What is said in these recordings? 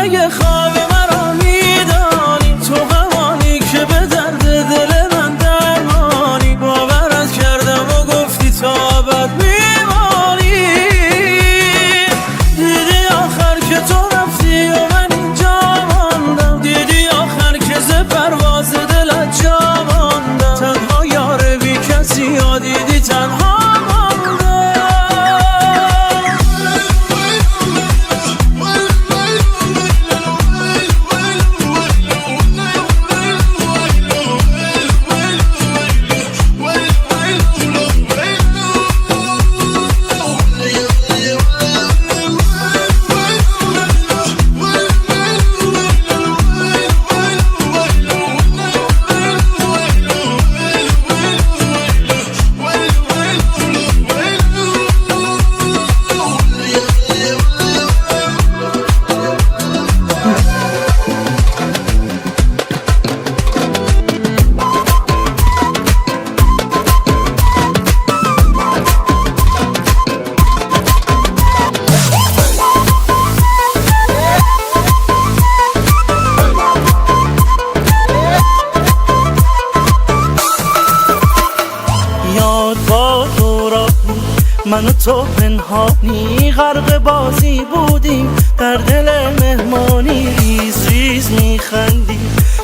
اگه خواب مرا میدانی، تو همانی که به درد دل من درمانی. باورت کردم و گفتی تا ابد میمانی. دیدی آخر که تو رفتی و من اینجا ماندم، دیدی آخر که ز پرواز دلت جا ماندم. تنها یار بی کسی یا دیدی تنها من و تو پنهانی غرق بازی بودیم در دل مهمانی. ریز ریز میخندی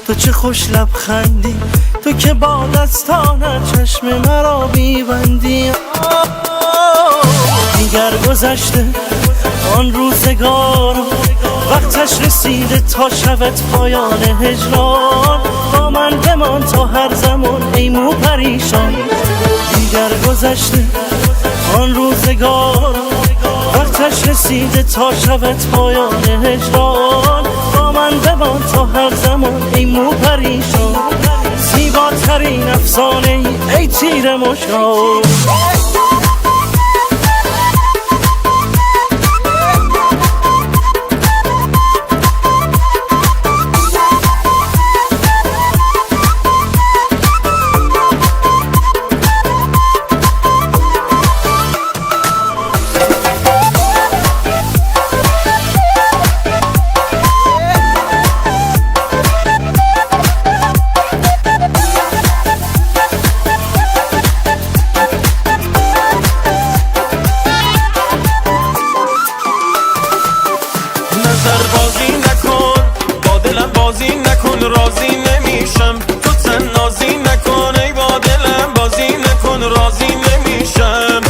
تو چه خوش لبخندی، تو که با دستانت چشم مرا میبندی. دیگر گذشته آن روزگار، وقتش رسیده تا شود پایان هجران. با من بمان تا هر زمان ای مو پریشان. دیگر گذشته آن روزگار، وقتش رسیده تا شود پایان هجران. با من بمان تا هر زمان ای مو پریشان. زیباترین افسانه ای تیر مشتاق. بازی نکن با دلم، بازی نکن راضی نمیشم. تو تنازی نکن ای با دلم، بازی نکن راضی نمیشم.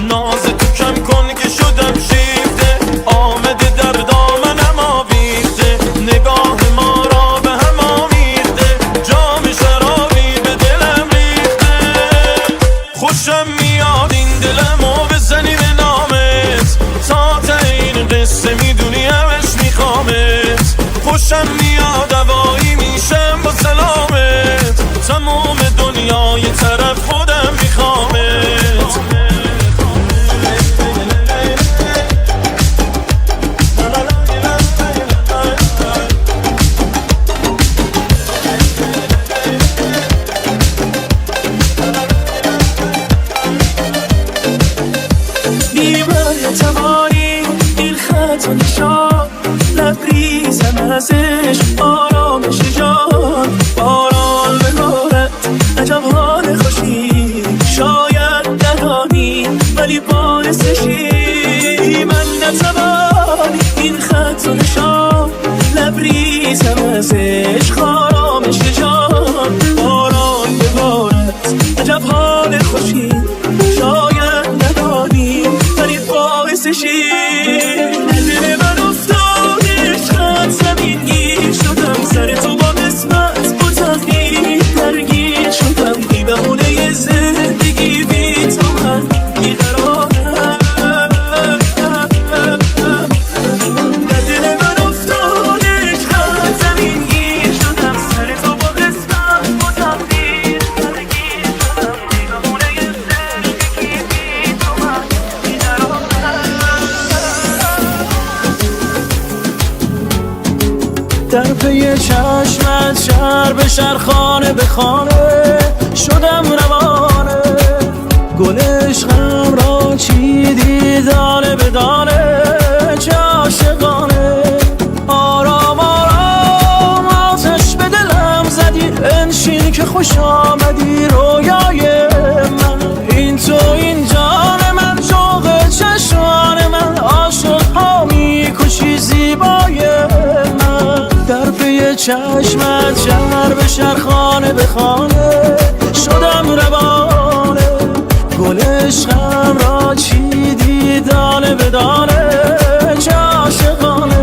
ناز تو کم کن که شدم شیفته، آمده در دامنم آویخته. نگاه ما را به هم آمیخته، جام شرابی به دلم ریخته. خوشم میاد این دلمو بزنی به نامت، تا ته این قصه میدونی همش میخوامت. خوشم میاد هوایی میشم با سلامت، تمام دنیای طرف خودم میخوامت. بیمار توانی این خط و نشان، لبریزم ازش آرامش جان. باران ببارد عجب حال خوشی، شاید ندانی ولی باعثشی. من نتوانی این خط و نشان، لبریزم ازش آرامش جان. باران ببارد عجب حال خوشی، شاید ندانی ولی باعثشی. دل من افتاده عشقت زمین گیر شدم، سر تو با قسمت با تقدیر درگیر شدم. بی بهونه زندگی بی تو من بیقرارم. دل من افتاده عشقت زمین گیر شدم، سر تو با قسمت با تقدیر درگیر شدم. بی بهونه زندگی بی تو من بیقرارم. در پی چشمت شهر به شهر، خانه به خانه شدم روانه. گل عشقم را چیدی دانه به دانه، چه عاشقانه. آرام خوش آمدی رویای من. این تو این جان من، شوق چشمان من، عاشق ها میکشی زیبای من. در پی چشمت شهر به شهر، خانه به خانه شدم روانه. گل عشقم را چیدی دانه به دانه، چه عاشقانه.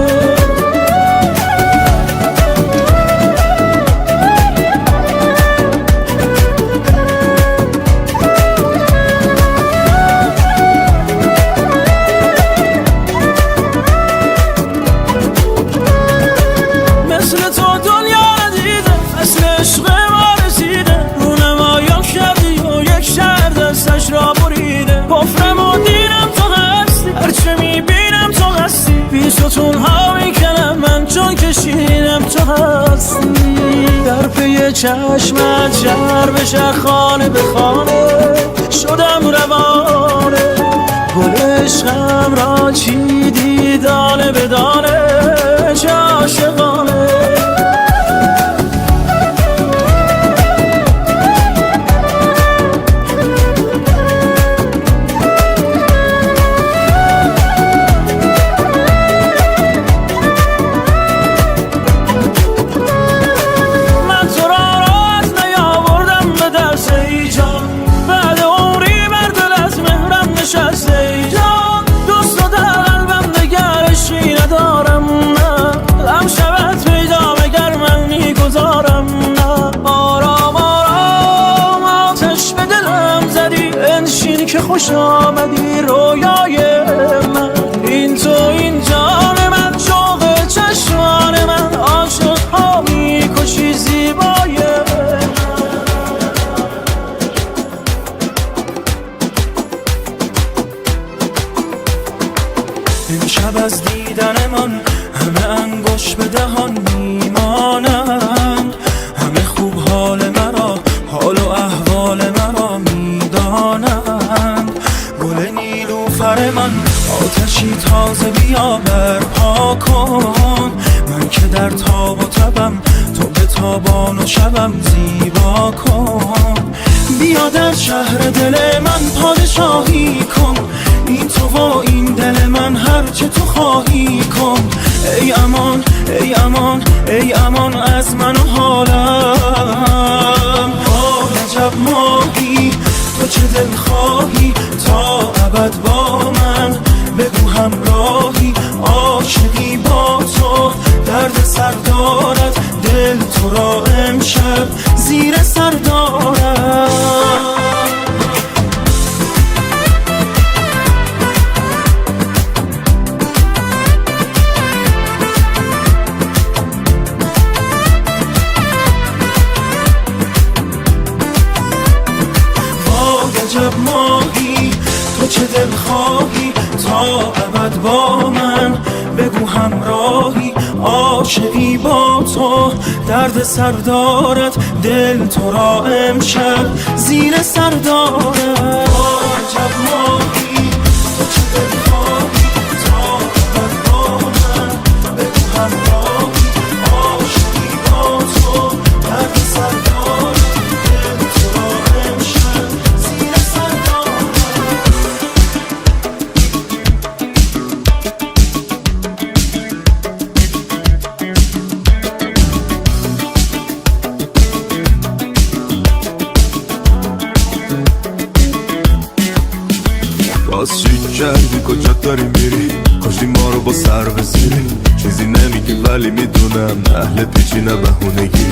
مثل تو دنیا ندیده، مثل عشق ما رسیده. رونمایان کردی و یک شهر دستش را بریده. کفرم و دینم تو هستی، هرچه میبینم تو هستی. بی ستون ها میکنم من چون کشیدم تو هستی. در پی چشمت شهر به شهر، خانه به خانه شدم روانه. گل عشقم را چیدی دانه به دانه، چه عاشقانه. من تو را راحت نیاوردم به درس ای جان. بعد عمری بر دل از مهرم نشسته ای جان. دوست و در قلبم دگرشی ندارم نه. غم شود پیدا مگر من میگذارم نه. آرام آرام آتش به دلم زدی، بنشین که خوش آمدی رویای من. این تو این جان من، شوق چشمان من، عاشق ها میکشی زیبای من. امشب از دیدن من همه انگوش به دهان میمانند. همه خوب حال مرا، حال و احوال مرا میدانند. گل نیلوفر من، آتشی تازه بیا برپا کن. من که در تاب و تبم، تو به تابان و شبم زیبا کن. بیا در شهر دل من پادشاهی کن. این تو و این دل من، هرچه تو خواهی کن. ای امان ای امان ای امان از من و حالم. عجب ماهی تو چه دل خواهی، تا ابد با من بگو همراهی. عاشقی با تو درد سر دارد، دل تو را امشب زیر سر دارد. عجب ماهی تو چه دل خواهی، تا ابد با من بگو همراهی. عاشقی با تو درد سر دارد، دل تو را امشب زیر سر دارد. عجب ماهی تو چه دل خواهی، تا ابد با من بگو همراهی. عاشقی با تو درد سر دارد، دل تو را امشب زیر سر دارد. باز چی کردی، کجا داری میری؟ کاشتی ما رو با سر بزیری. چیزی نمیگی ولی میدونم اهل پیچی نه بهونگی.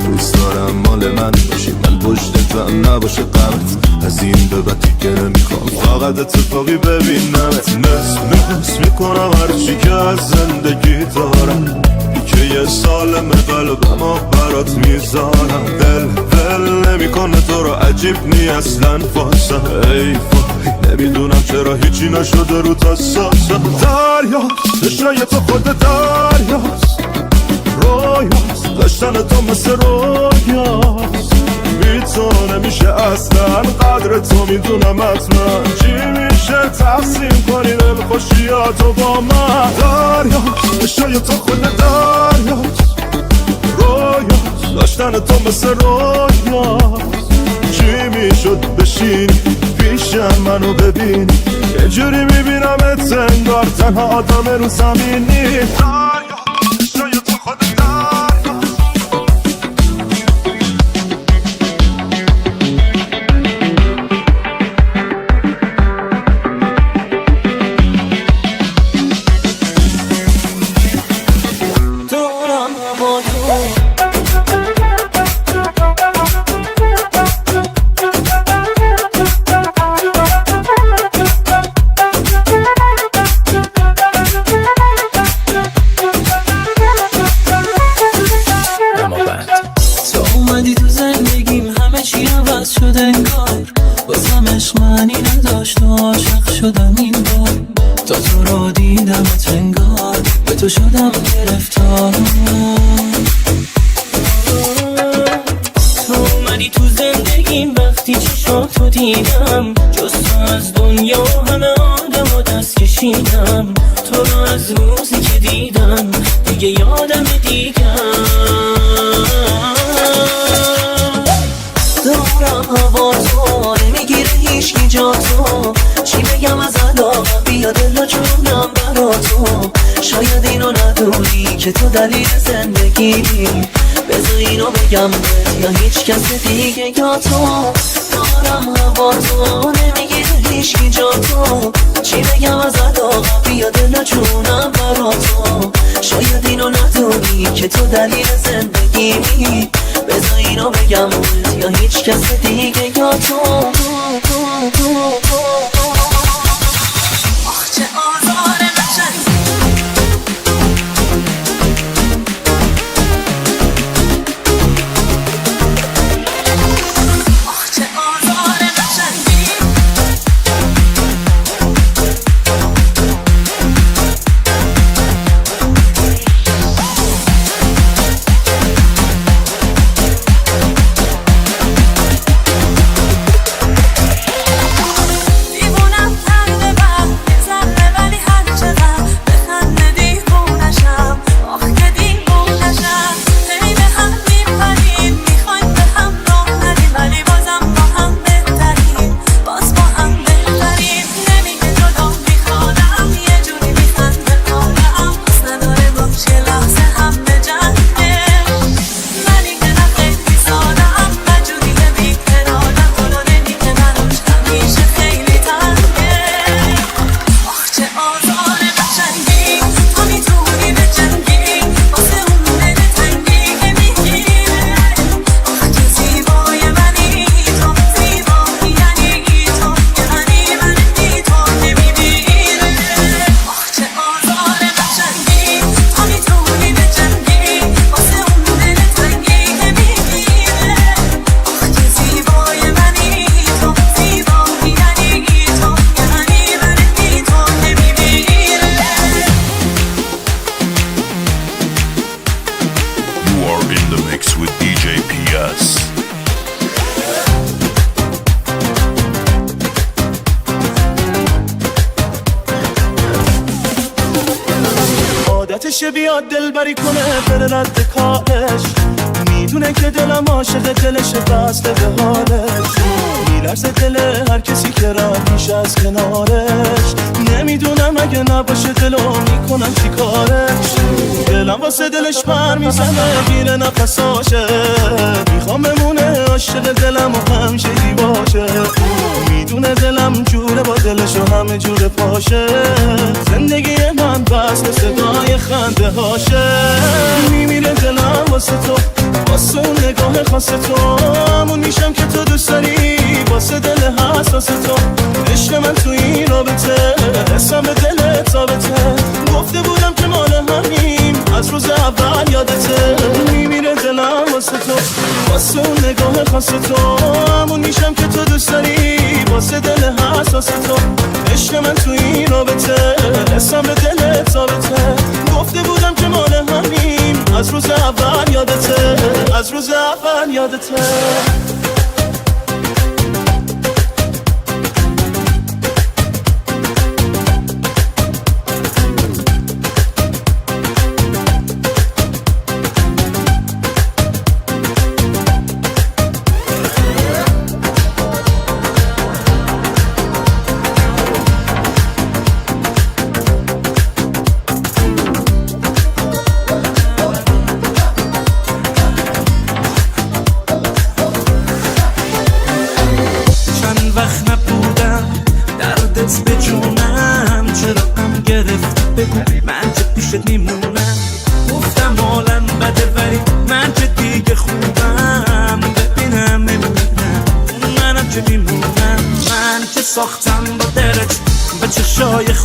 دوست دارم مال من باشی، من پشتتم نباشه غمت. از این به بعد دیگه نمیخوام فقط اتفاقی ببینمت. نس میکنم هرچی که از زندگی دارم، که یه سالم قلبم و برات میذارم. دل نمیکنه تو رو، عجیب نی اصلا فاسم. ای وای نمیدونم چرا هیچی نشده رو تساسم. دریاست تشنه تو خود دریاست، رویاست داشتن تو مثل رویاست. بی تو نمیشه اصلا قدر تو میدونم حتما. چی میشه تقسیم کنی دل خوشیاتو با من؟ دریاست تشنه تو خود دریاست، رویاست داشتن تو مثل رویاست. کجاست؟ چی میشد بشینی پیشم منو ببینی یه جوری میبینمت انگار تنها آدم رو زمینی شاید تو خودت شدم این بار تا تو رو دیدم انگار به تو شدم گرفتار تو اومدی تو زندگیم وقتی چشاتو دیدم جز تو از دنیا همه آدم و دست کشیدم تو رو از روزی که دیدم دیگه یادم دیگم دورم هوا تو نمیگیره هیچکی جا تو چی بگم از علاقم بیا دل و جونم برا تو شاید اینو ندونی که تو دلیل زندگی بذار اینو بگم یا هیچ کس دیگه یا تو دارم هوا تو نمیگیره هیچکی جا تو چی بگم از علاقم بیا دل و جونم برا تو شاید اینو ندونی که تو دلیل زندگی بذار اینو بگم یا هیچ کس دیگه یا تو آخ چه آزار قشنگی آخ چه آزار قشنگی عادتشه بیاد دل بری کنه بره رد کارش میدونه که دلم عاشق دلشه بسته به حالش میلرزه دل هر کسی که رفیش از کنارش نمیدونم اگه نباشه دلو میکنم چی کارش دلم واسه دلش پر میزنه گیره نفساشه میخوام بمونه عاشق دلم و همیشه باشه میدونه دلم جوره با دلش و همه جوره پاشه زندگی من بسته صدای خنده هاشه میمیره دلم واسه تو واسه اون نگاه خاص تو همون میشم که تو دوست داری واسه دل حساس تو عشق من تو این رابطه حسم به دل ثابته گفته بودم که مال همیم از روز اول یادته میمیره دلم واسه تو واسه اون نگاه خاص تو همون میشم که تو دوست داری واسه دل حساس تو عشق من تو این رابطه حسم به دل ثابته گفته بودم که مال همیم از روز اول یادته از روز اول یادته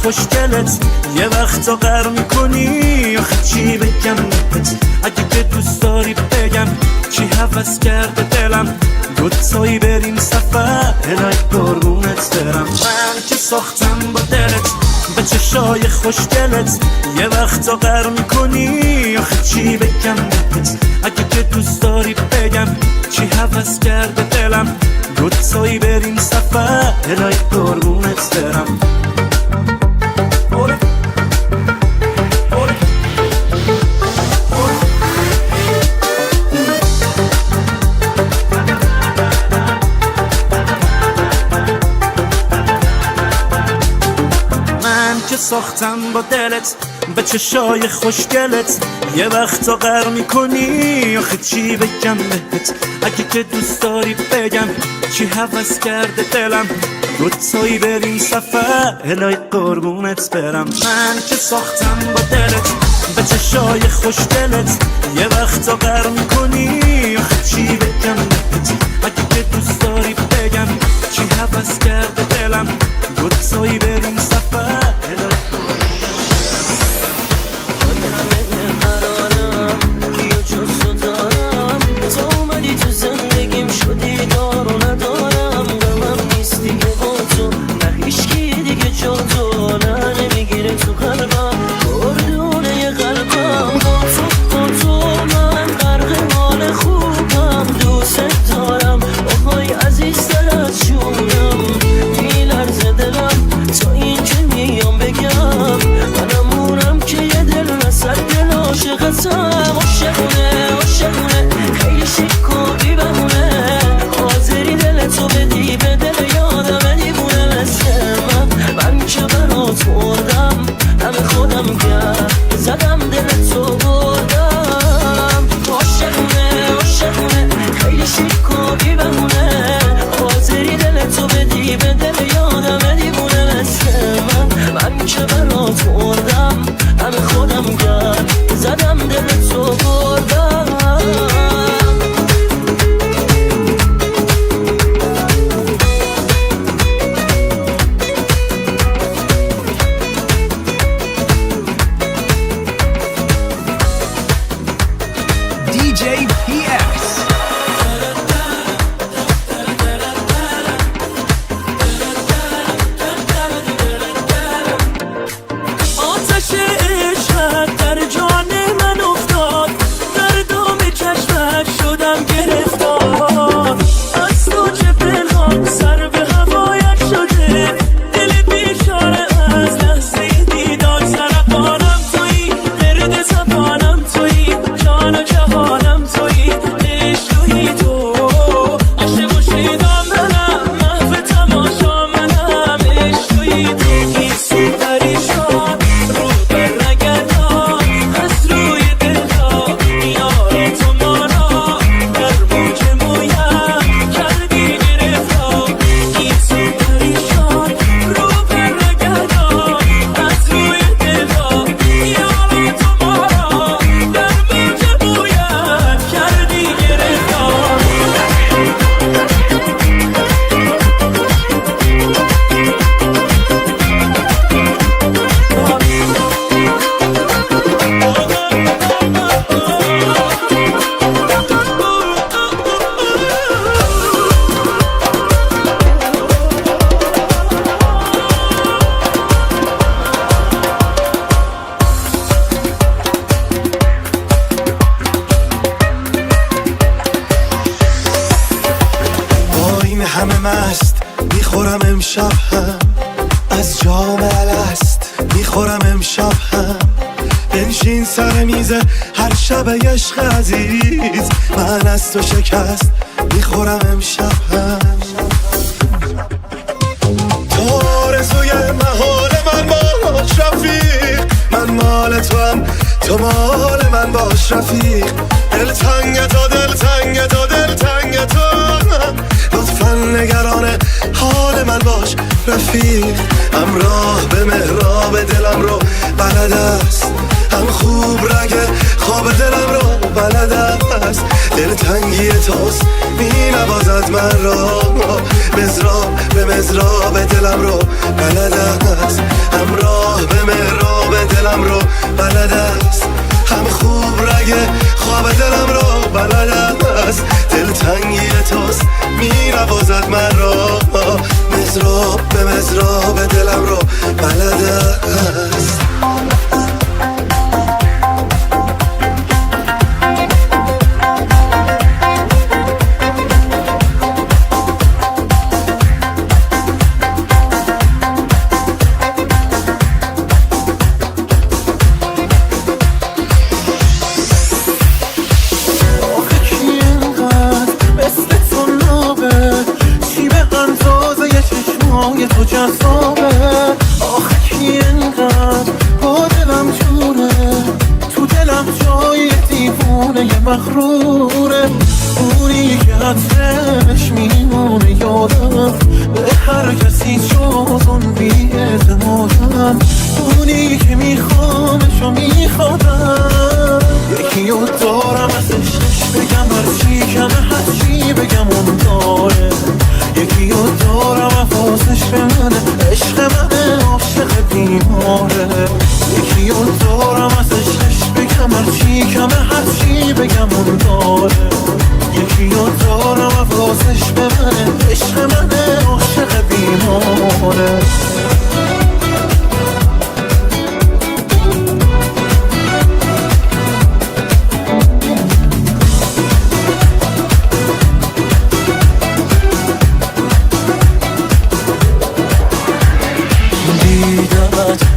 خوشگلت یه وقتا قهر میکنی آخه چی بگم بهت اگه که دوست داری بگم چی هوس کرده دلم دوتایی بریم سفر الهی قربونت برم من که ساختم با دلت به چشای خوشگلت یه وقتا قهر میکنی آخه چی بگم بهت اگه که دوست داری بگم چی هوس کرده دلم دوتایی بریم سفر الهی قربونت برم ساختم با دلت به چشای خوشگلت یه وقتا قهر میکنی آخه چی بگم بهت اگه که دوست داری بگم چی هوس کرده دلم دوتایی بریم سفر الهی قربونت برم من که ساختم با دلت به چشای خوشگلت یه وقتا قهر میکنی آخه چی بگم بهت اگه که دوست داری بگم چی هوس کرده دلم دوتایی بریم سفر عشق عزیز من از تو شکست میخورم امشب هم تو آرزوی محال من باش رفیق من مال تو هم تو مال من باش رفیق دلتنگ تو دلتنگ تو دلتنگ تو لطفا نگران حال من باش رفیق همراه به محراب دلم رو بلد است هم خوب رگ خواب دلم رو بلد است دلتنگی توست می نوازد من را مزراب به مزراب دلم رو بلد است همراه به مهراب دلم رو بلد است هم خوب رگ خواب دلم رو بلد است دلتنگی توست می نوازد من را مزراب به مزراب دلم رو بلد است تو جذابه آخه کی انقدر با دلم جوره تو دلم جای دیوونه یه مغروره اونی که حدش میمونه یادم به هر کسی جز اون بی اعتمادم اونی که میخوامش و میخوادم یکی رو دارم از عشقش بگم هرچی کمه هرچی بگم اون داره یکی رو دارم حواسش به منه عشق منه عاشق بیماره یکی رو دارم از عشقش بگم هرچی کمه هرچی بگم اون داره یکی رو دارم حواسش به منه عشق منه عاشق بیماره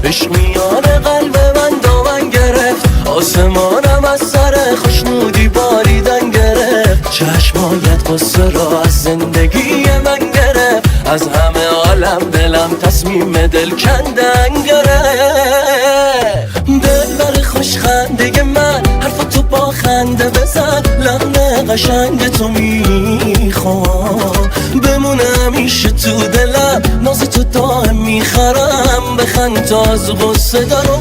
عشق میان قلب من دامن گرفت آسمانم از سر خوشنودی باریدن گرفت چشمایت قصه را از زندگی من گرفت از همه عالم دلم تصمیم دل کندن گرفت دلبر خوش خنده من حرف تو با خنده بزن لحن قشنگ تو میخوام بمونه همیشه تو دلم ناز تو دائم میخرم بخند تا از غصه دارم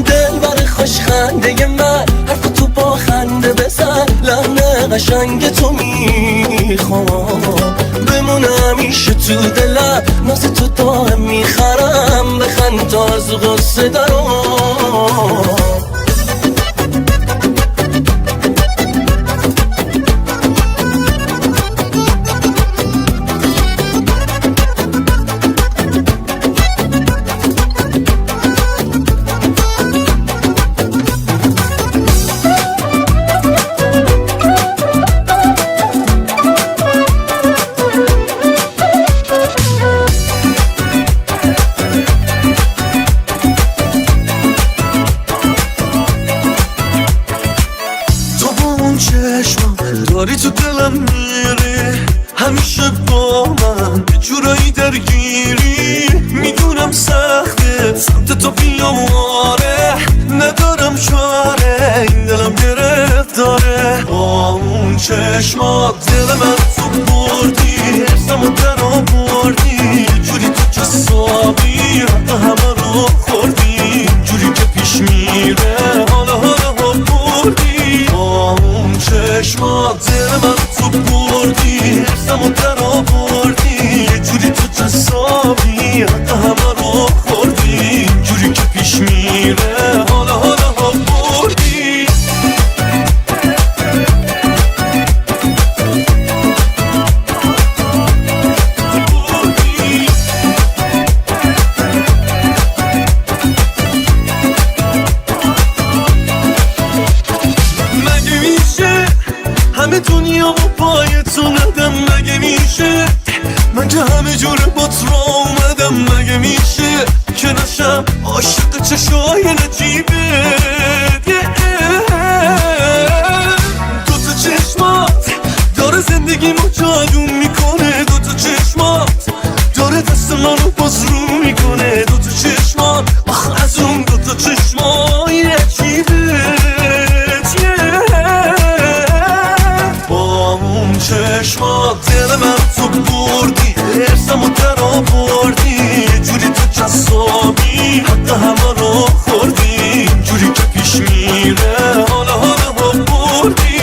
دلبر خوش خنده من حرف تو با خنده بزن لحن قشنگ تو میخوام بمونه همیشه تو دلم ناز تو دائم میخرم بخند تا از غصه دارم داری تو دلم میری همیشه با من یه جورایی درگیری میدونم سخته سمت تو بیاماره ندارم چاره این دلم گرفتاره با اون چشمات دل من تو بردی حسم و در آوردی یه جوری تو جسابی حتی همه رو خوردی جوری که پیش میره حالا بردی با اون چشمات دل من تو بردی حسم و در آوردی یه جوری تو جسابی حتی همه رو خوردی جوری که پیش میره حالا بردی همه دنیا و پای تو ندم مگه میشه من که همه جوره با تو اومدم مگه میشه که نشم عاشق چشای نجیبه دوتا چشمات داره زندگیمو جادو میکنه دوتا چشمات داره دست منو باز رو میکنه دوتا چشمات آخ از اون دوتا چشمای عجیبه چشمات دل من تو بردی حرسم و در آوردی یه جوری تو جسابی حتی همه رو خوردی جوری که پیش میره حالا بردی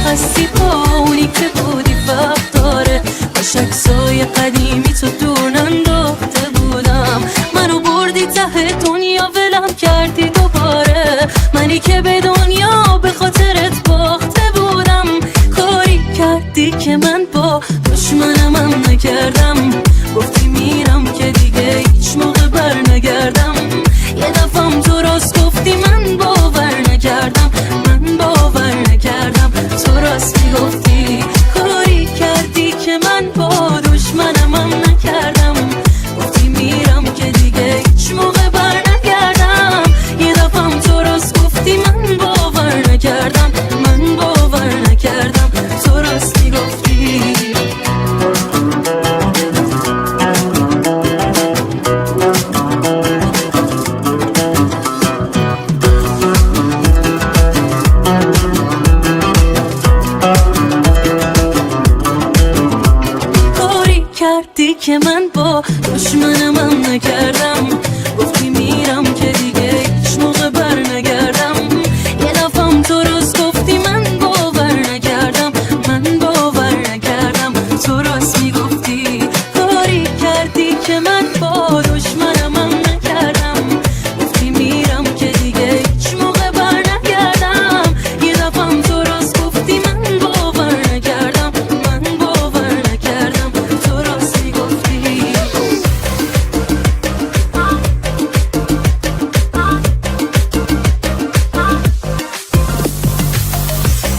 هستی با اونی که بودی فرق داره باش عکسای قدیمی تو دور ننداخته بودم منو بردی ته دنیا ولم کردی دوباره منی که به دنیا به خاطرت باخته بودم کاری کردی که من با دشمنم هم نکردم گفتی میرم که دیگه هیچ موقع بر نگردم یه دفعم تو راست گفتی من باور نکردم تو راست میگفتی کاری کردی که من با دشمنم هم نکردم گفتی میرم که دیگه هیچ موقع بر نگردم یه دفعم تو راست گفتی من باور نکردم تو راست میگفتی کردی که من با دشمنم هم نکردم گفتی میرم که دیگه هیچ موقع بر نگردم یه دفعم تو راست گفتی من باور نکردم تو راست میگفتی کاری کردی که من با دشمنم هم نکردم گفتی میرم که دیگه هیچ موقع بر نگردم یه دفعم تو راست گفتی من باور نکردم تو راست میگفتی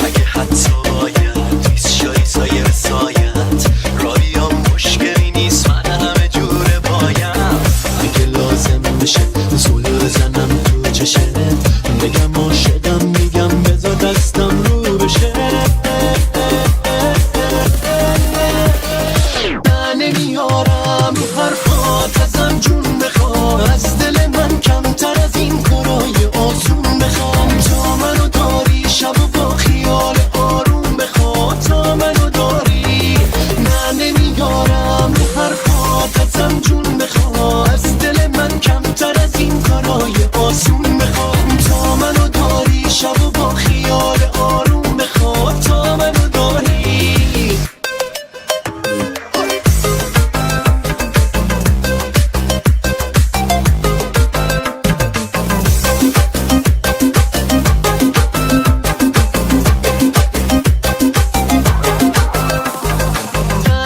اگه حتی باید ریز شایی سایر سایت رایم مشکلی نیست من همه جوره بایم اگه لازم بشه زول بزنم تو چشت بگم عاشقم میگم بذار دستم رو بشه من نمیارم رو حرفات ازم جون بخواه از دل من کمتر از این کارای آسون بخوام تا منو داری شب و با خیال آروم بخواه تا منو داری نه نمیارم رو حرفات ازم جون بخواه از دل من کمتر از این کارای آسون بخوام تا منو داری شب و با خیال آروم بخواه تا منو داری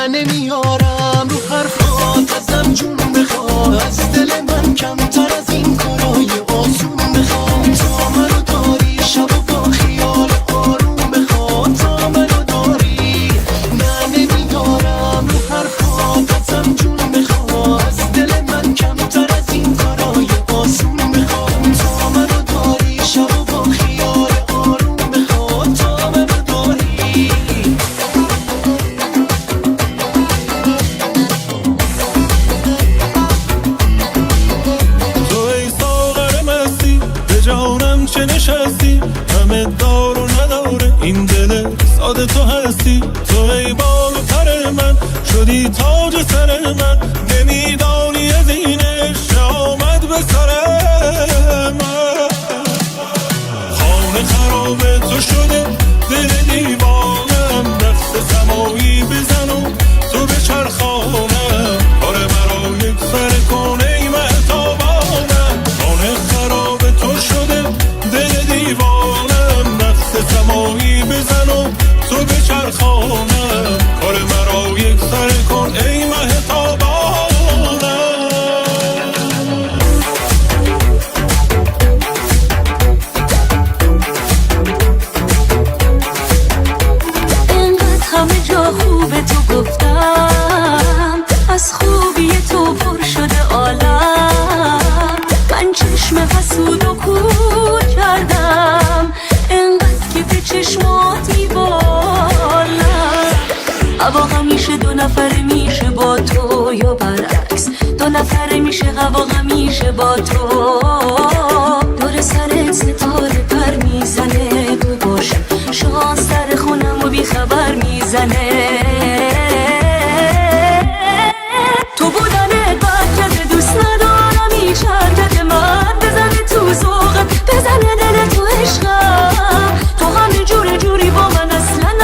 نمیارم رو حرفات ازم جون بخواه از دل من کمتر از این کارای آسون بخوام تا منو داری شب و با خیال آروم بخواه تا منو داری نه نمیارم رو حرفات ازم جون بخواه از دل من کمتر از این کارای آسون بخوام تا منو داری شب و با خیال آروم بخواه تا منو داری تو ای ساغر مستی به جانم چه نشستی همه دار و نداره این دل ساده تو هستی تو ای بال و پر من شدی تاج سر من نمیدانی از این عشق آمد به سر من خانه خراب تو شده دل دیوانم رقص سمایی بزن و تو به چرخانم کار مرا یک سر کن ای مهتابانم خانه خراب تو شده دل دیوانم رقص سمایی بزن و تو به چرخانم کار مرا یک سر کن ای مهتابانم انقدر همه جا خوبه تو گفتم از خوبی تو پر شده عالم من چشم حسود و کور کردم انقدر که به چشمات میبالم هوا همیشه دو نفره میشه با تو یا برعکس دو نفره میشه هوا همیشه با تو دور سرت ستاره پر میزنه تو باشه شانس سر خونم و بیخبر میزنه تو بودنت بد کرده دوست ندارم هیچ حرکت من بزنه تو ذوقم بزنه دل تو عشقم تو همه جوری با من اصلا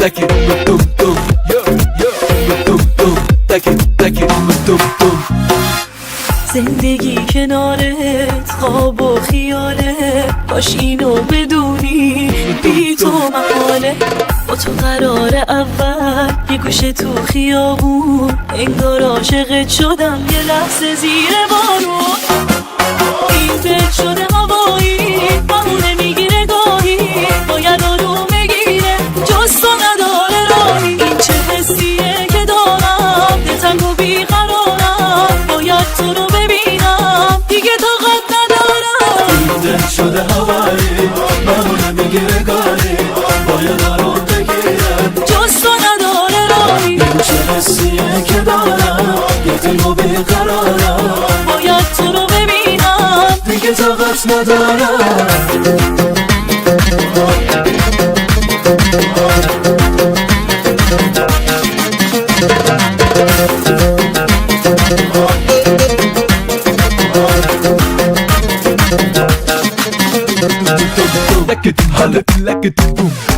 تکی دم دم یا دم دم تکی دم دم. زندگی کنارت خواب و خیاله، باش اینو بدونی بی تو محاله. با تو قرار اول یه گوشه تو خیابون، انگار عاشقت شدم یه لحظه زیر بارون. این دل شده هوایی بهونه میگیره گاهی، باید آروم بگیره جز تو نداره راهی. این چه حسیه که دارم دلتنگ و بیقرارم، باید تو رو ببینم دیگه طاقت ندارم. این دل شده هوایی بهونه میگیره گاهی، باید آروم بگیرم جز تو نداره راهی. این چه حسیه که دارم دلتنگ و بیقرارم، باید تو رو ببینم دیگه طاقت ندارم.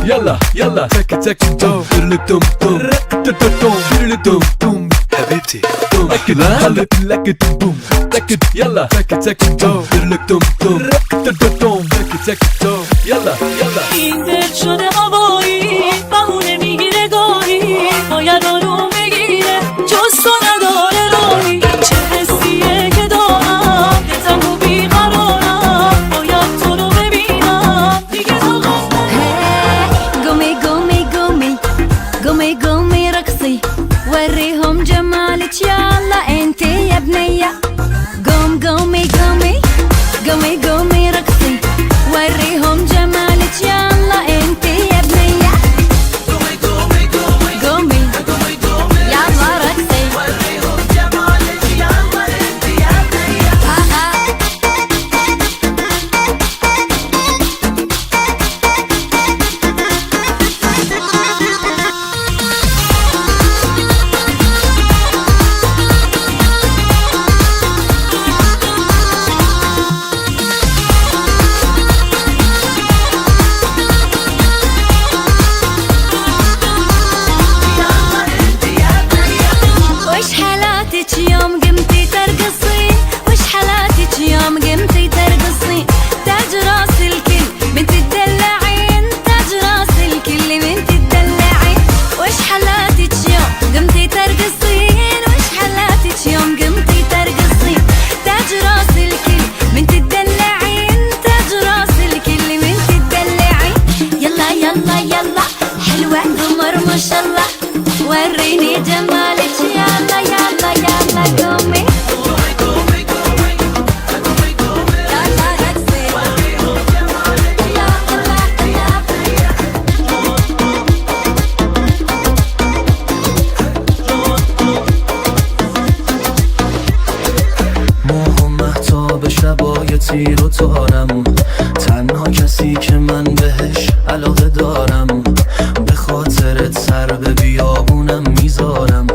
يلا يلا تك تك توم توم توم توم توم توم حبيبتي توم هلا لك توم تك يلا تك تك توم توم توم توم تك تك توم يلا يلا. این دل شده هوایی بهونه میگیره گاهی، باید آروم بگیره جز تو نداره راهی. این چه حسیه که دارم دلتنگ و بیقرارم، باید تو رو ببینم دیگه طاقت قومي قومي قومي قومي قومي رقصي، وريهم جمالك يلا انتي يا بنية. قوم قومي قومي قومي قومي رقصي، وريهم جمالك يلا انتي يا بنية. قومي قومي قومي قومي يلا رقصي، وريهم جمالك يلا انتي يا بنية. وش حالاتك يوم قمتي ترقصين، وش حالاتك يوم قمتي ترقصين. تاج راس الكل من تدلعين، تاج راس الكل من تدلعين. وش حالاتك يوم قمتي ترقصين، وش حالاتك يوم قمتي ترقصين. تاج راس الكل من تدلعين، تاج راس الكل من تدلعين. يلا يلا يلا حلوة قمر ما شاء الله، وريني جمالك يلا يلا يلا. قومي يلا رقصي، يلا ماه و مهتاب شبای تیر و تارم، تنها کسی که من بهش علاقه دارم. به خاطرت سر به بیابونم میذارم،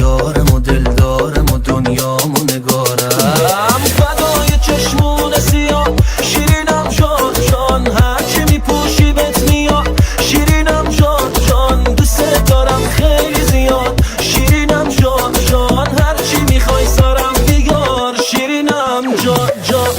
یارم و دلدارم و دنیام و نگارم. فدای چشمون سیاه شیرینم جان جان، هرچی میپوشی بهت میاد شیرینم جان جان. دوست دارم خیلی زیاد شیرینم جان جان، هرچی میخوای سرم بیار شیرینم جان جان.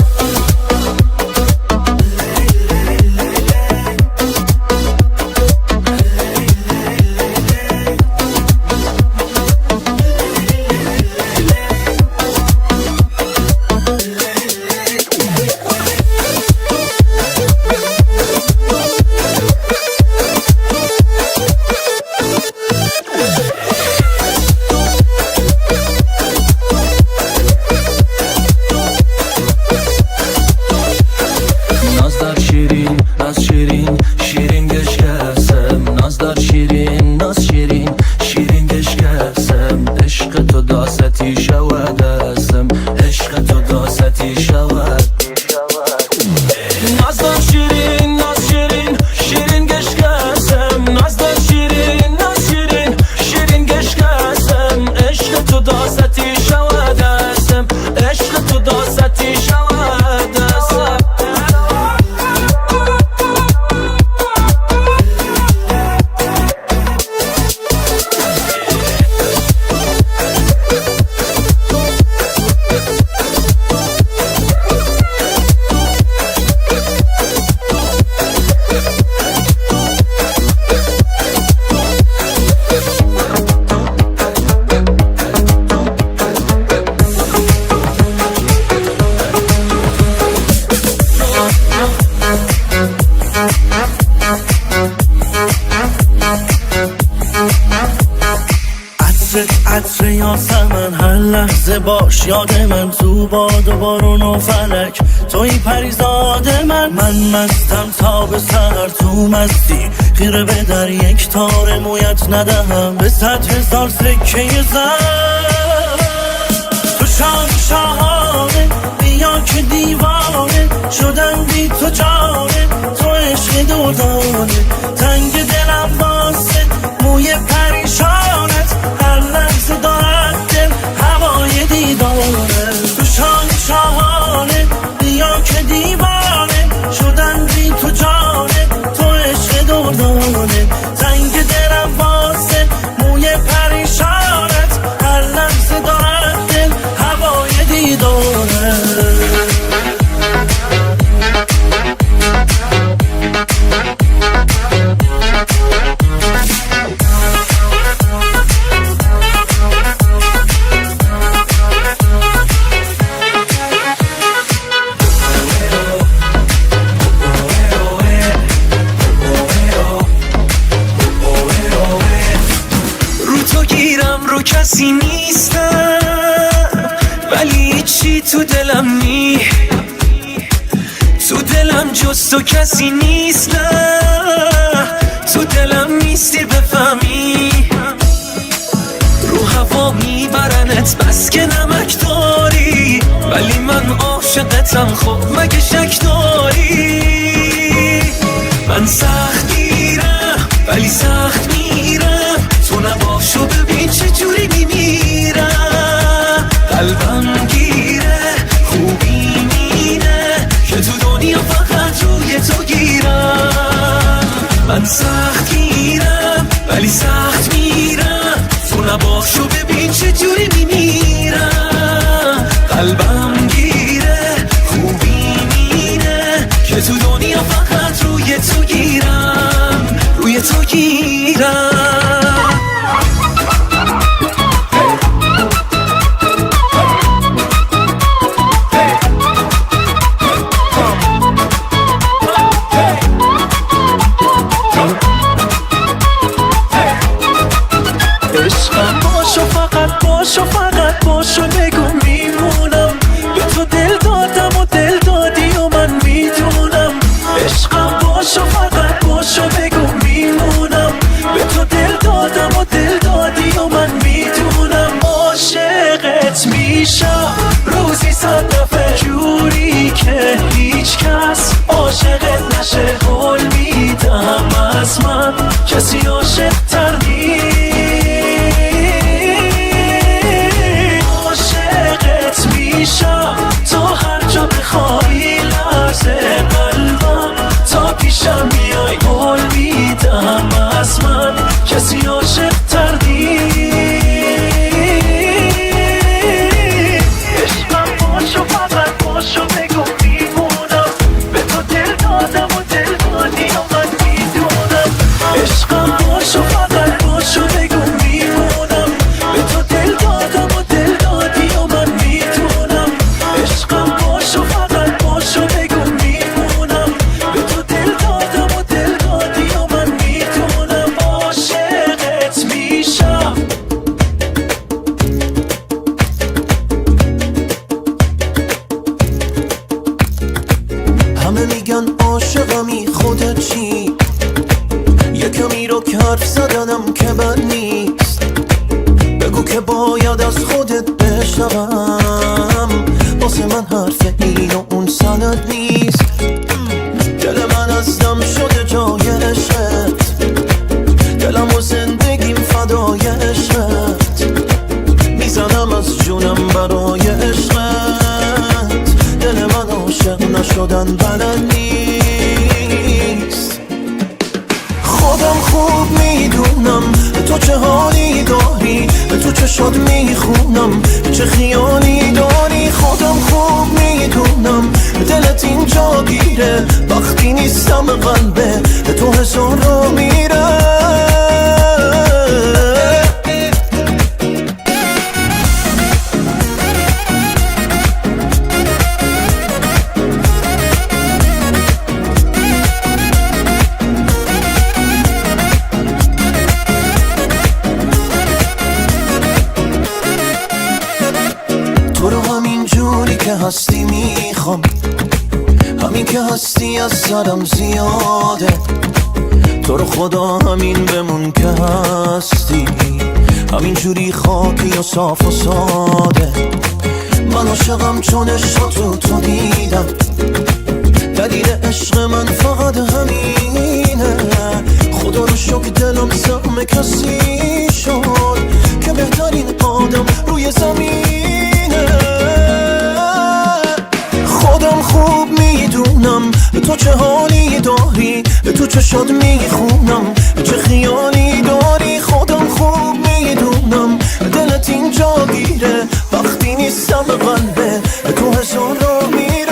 عطرت عطر یاسمن، هر لحظه باش یاد من، تو باد و بارون و فلک توی پریزاد من مستم تا به سر، تو مستی خیره به در، یک تار مویت ندهم به 100,000 سکه زر. تو شاهانه بیا که دیوانه شدم بی تو جانه، تو عشق دردانه، تنگ دلم واسه موی پریشانت، هر لحظه دارد دل هوای دیدانه. تو شاهانه بیا که دیوانه شدم بی تو جانه، تو عشق دردانه، تنگ دلم واسه موی پریشانت، هر لحظه دارد دل هوای دیدانه. کسی نیستم ولی چی تو دلم نی، تو دلم جز تو کسی نیست، نه تو دلم نیستی بفهمی، رو هوا میبرنت بس که نمک داری، ولی من عاشقتم خب مگه شک داری. من سخت میرم ولی سخت میرم، تو نباشو ببین چجوری میمیرم، قلبم گیره خوبی مینه که تو دنیا فقط روی تو گیرم. من سخت میرم ولی سخت میرم، تو نباشو ببین چجوری میمیرم، قلبم گیره خوبی مینه که تو دنیا فقط روی تو گیرم، روی تو گیرم. باشو فقط باشو بگو میمونم، به تو دل دادم و دل دادی و من میدونم. عشقم باشو فقط باشو بگو میمونم، به تو دل دادم و دل دادی و من میدونم. عاشقت میشم روزی 100 دفعه جوری که هیچ کس عاشقت نشه، قول میدم از من کسی عاشق تر نیست. تو هر جا بخوای لرزه قلبم، تا پیشم میای قول میدم از من کسی عاشق تر نیست. عشقم باشو فقط باشو بگو میمونم، به تو دل دادم و دل دادی و من میدونم. عشقم باشو فقط باشو بگو میمونم، به تو دل دادم و دل دادی و من میدونم. عشقم باشو فقط باشو بگو میمونم، به تو دل دادم و دل دادی و من میدونم. عاشقت میشم. همه میگن عاشقمی، خودت چی؟ یکمی رو که حرف زدنم که بد نیست، بگو که باید از خودت بشنوم، واسه من حرف این و اون سند نیست. دل من از دم شده جای عشقت، دلم و زندگیم فدای عشقت، میزنم از جونم برای عشقت. دل من عاشق نشدن بلد نیست. خودم خوب میدونم تو چه حالی داری، تو چشات میخونم چه خیالی داری. خودم خوب میدونم دلت اینجا گیره، وقتی نیستم قلبه تو هزار رو میره. که هستی میخوام، همین که هستی از سرم زیاده. تو رو خدا همین بمون که هستی، همین جوری خاکی و صاف و ساده. من عاشقم چون عشق تو دیدم، دلیل عشق من فقط همینه. خدا رو شکر دلم سهم کسی شد که بهترین آدم روی زمینه. خودم خوب میدونم تو چه حالی داری، تو چه شاد میخونم چه خیالی داری. خودم خوب میدونم دلت اینجا گیره وقتی نیستم قلبه تو هزار را میره.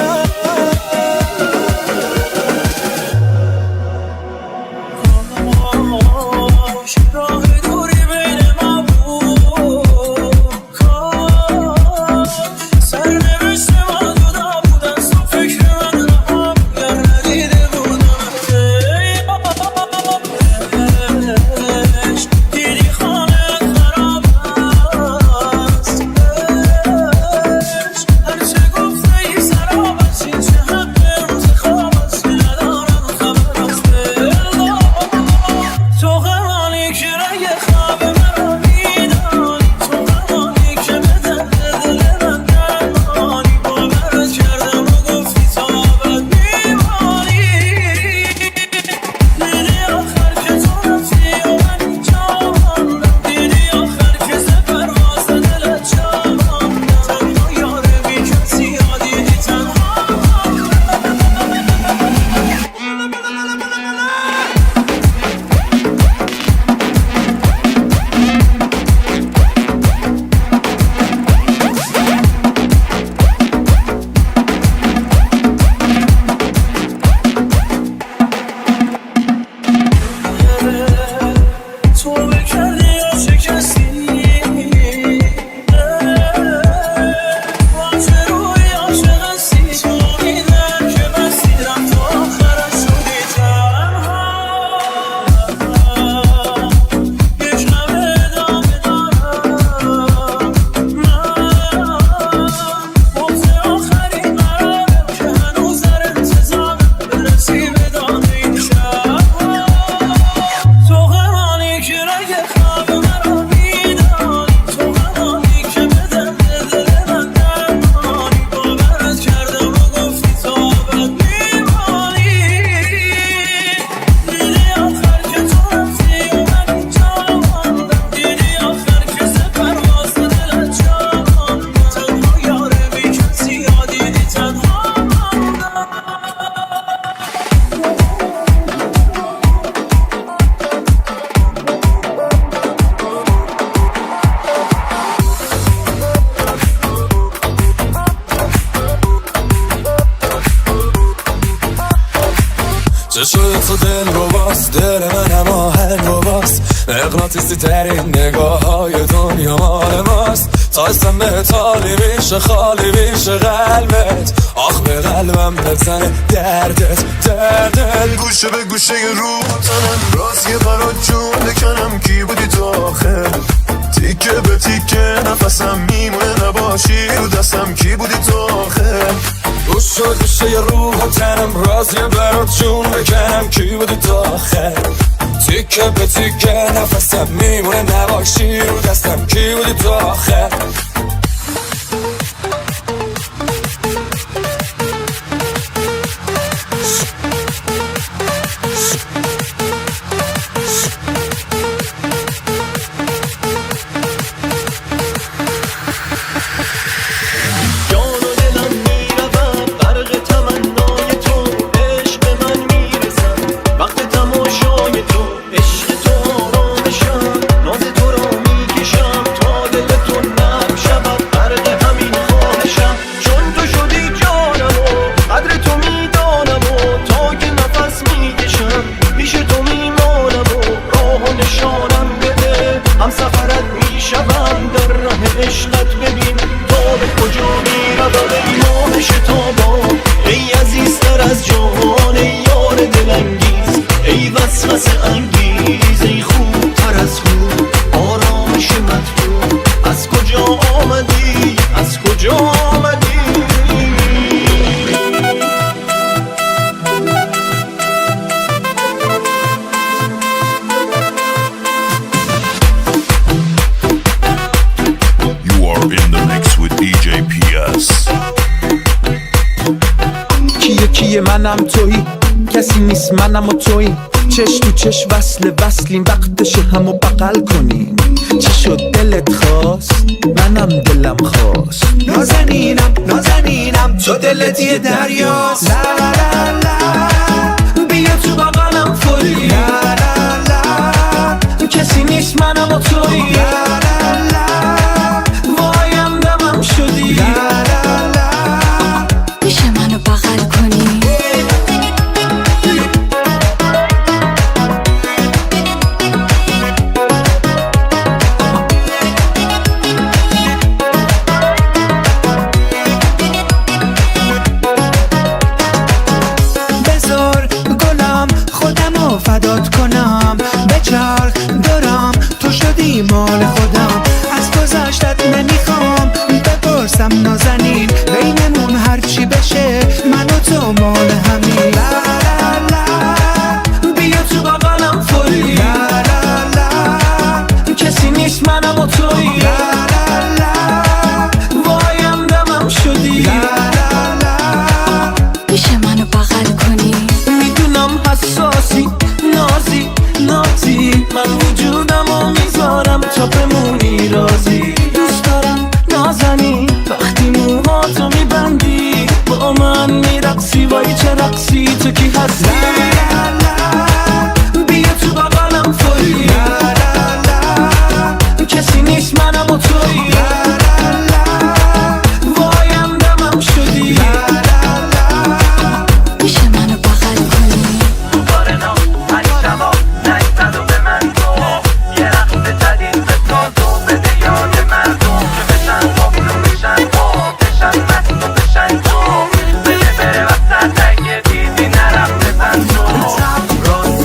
چشای تو دل رو باز، دل منم آهنگ رو باز. مغناطیسی ترین نگاه های دنیا مال ماست. تا اسم به تالی میشه خالی میشه قلبت. آخ به قلبم بزنه دردت دردت. گوشه به گوشه رو تنم راست یه برات جون بکنم کی بودی تو آخر. تیکه به تیکه نفسم میمونه نباشی رو دستم کی بودی تو آخر. گوشه به گوشه روح و تنم راست یه برات جون بکنم کی بودی تو آخر. تیکه به تیکه نفسم میمونه نباشی رو دستم کی بودی تو آخر. عشق تو را میکشم تا دل تو نم شود. یکی منم تویی، کسی نیست منم و تویی. چش تو چش وصلیم، وقتشه همو بغل کنیم. چی شد دلت خواست؟ منم دلم خواست. نازنینم تو دلت یه دریاست. لا لا لا لا بیا تو بغلم فوری. لا لا لا کسی نیست منم و تویی. لا لا لا وایم دمم شدی. لا لا لا میشه منو بغل کنی؟ بذار گلم خودمو فدات کنم، بچرخ دارم تو شدی مال خودم. از گذشتت نمیخوام بپرسم نازنین، بینمون هرچی بشه من و تو مال همین. لا لا لا بیا تو بغلم فوری. لا لا لا کسی نیست منم و تویی. لا لا لا وایم دمم شدی. لا لا لا میشه منو بغل کنی؟ میدونم حساسی نازی من وجودمو میذارم تا بمونی رازی. دوست دارم نازنی وقتی موهاتو میبندی، با من میرقصی وای چه رقصی تو کی هستی. لا لا بیا تو بغلم فوری. لا لا لا کسی نیست منم و تویی. لا لا لا وایم دمم شدی. لا لا لا میشه منو بغل کنی؟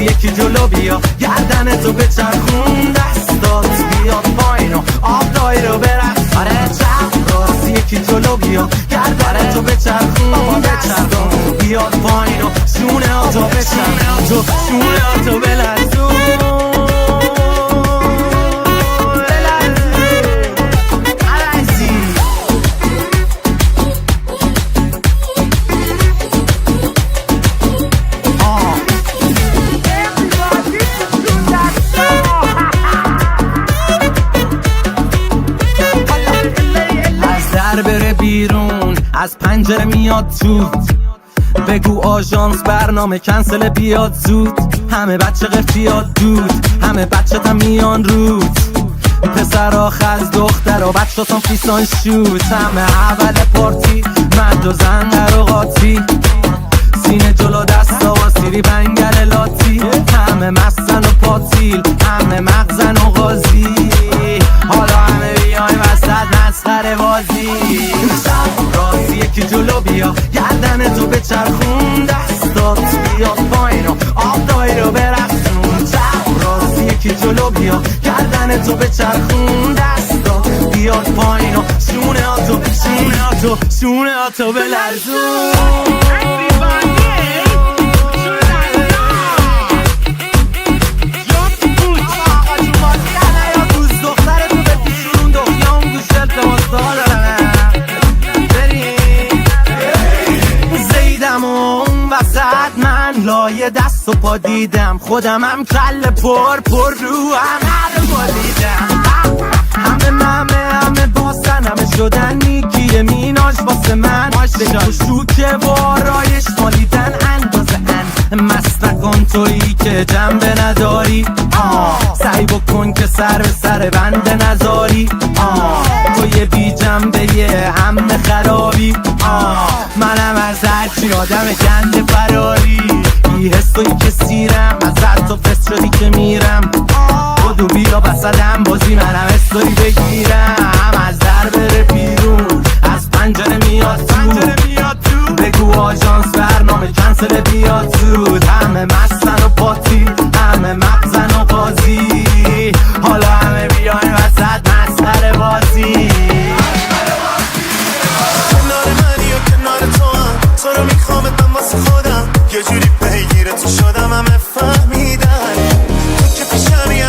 یکی جلو بیا گردن تو بچرخون، دستات بیاد پایین و آب دایی رو برقص. آره چپ راست یکی جلو بیا گردن تو بچرخون، دستات بیاد پایین و شونه آتو بچرخون، شونه آتو بلرزون. بره بیرون از پنجره میاد تو، بگو آژانس برنامه کنسل بیاد زود. همه بچه قرتیاد دود، همه بچه تا میان رود. پسرا خز دخترا بچه تام فیسان شود. همه اول پارتی مرد و زن در و قاطی، سینه جلو دستا و سیری بنگر لاتی. همه مستن و پاتیل، همه مغزن و غازی. حالا همه بیایم وسط مسخره بازی. راستی یکی جلو بیا گردن تو بچرخون، دستات بیاد پایین و آب دایی رو برقصون. چپ راستی یکی جلو بیا گردن تو بچرخون، دستات بیاد پایین و شونه آتو بلرزون. لایه دست و پا دیدم، خودمم کل پر رو همه رو بالیدم. همه باسن همه شدن نیکیه میناش واسه من. بجا شوکه و آرایش مالیدن اندازه مست نکن تویی که جنبه نداری. سعی بکن که سر به سر بنده نذاری. تو یه بی جنبه یه همه خرابی. منم از هرچی آدم گنده فراری. بی حس و که سیرم از تو فست شدی که میرم. خودو بیا بسدم بازی منم استوری بگیرم. از در بره بیرون از پنجره میاد تو، بگو آژانس برنامه کنسل بیاد زود. همه مستن و پاتی، همه مغزن و قاضی. حالا همه بیاین وسط مسخره بازی. کنار منی و کنار تو هم تو رو میخوامت من واسه خودم. یه جوری پیگیره تو شدم همه فهمیدن تو که پیشمی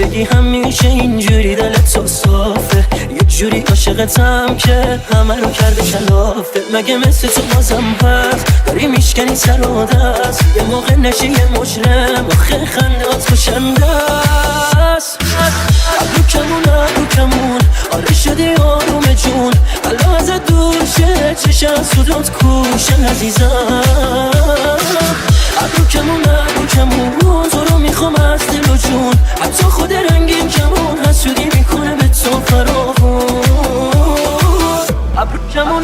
بگی همیشه اینجوری دلت تو صافه، یه جوری عاشقتم که همه رو کرده کلافه. مگه مثل تو بازم هست داری میشکنی سر و دست، یه موقع نشی یه مجرم آخه خندهات خوشنده است. ابرو کمون آره شدی آروم جون، حالا ازت دور شه چشم سودات کوشن عزیزم. ابرو کمون تو رو میخوام از دل و جون، حتی خود رنگین کمون حسودی میکنه به تو فراغون. ابرو کمون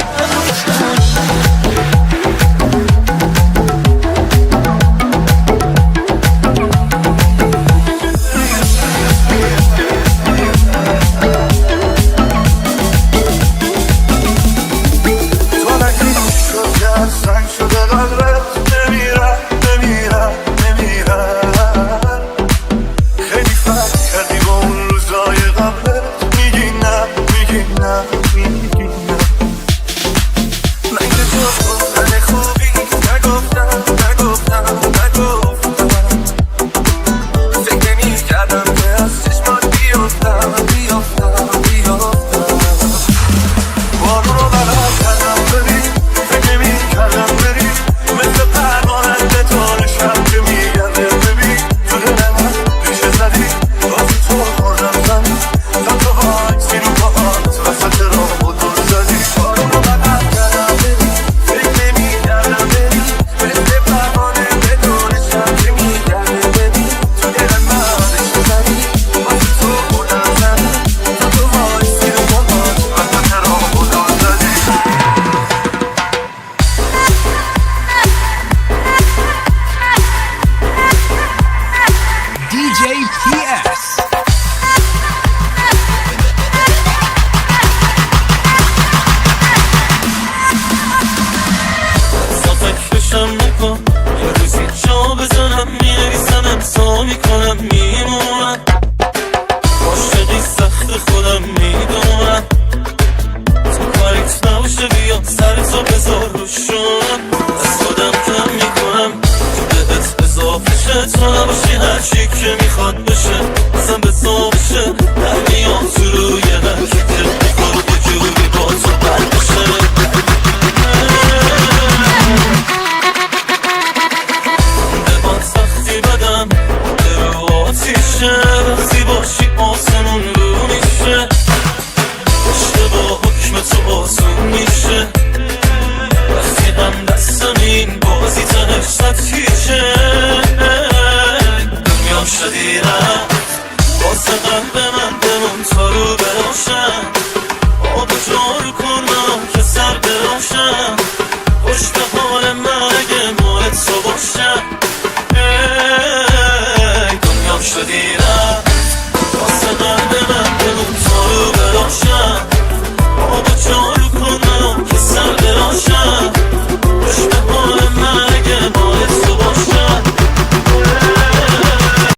شدی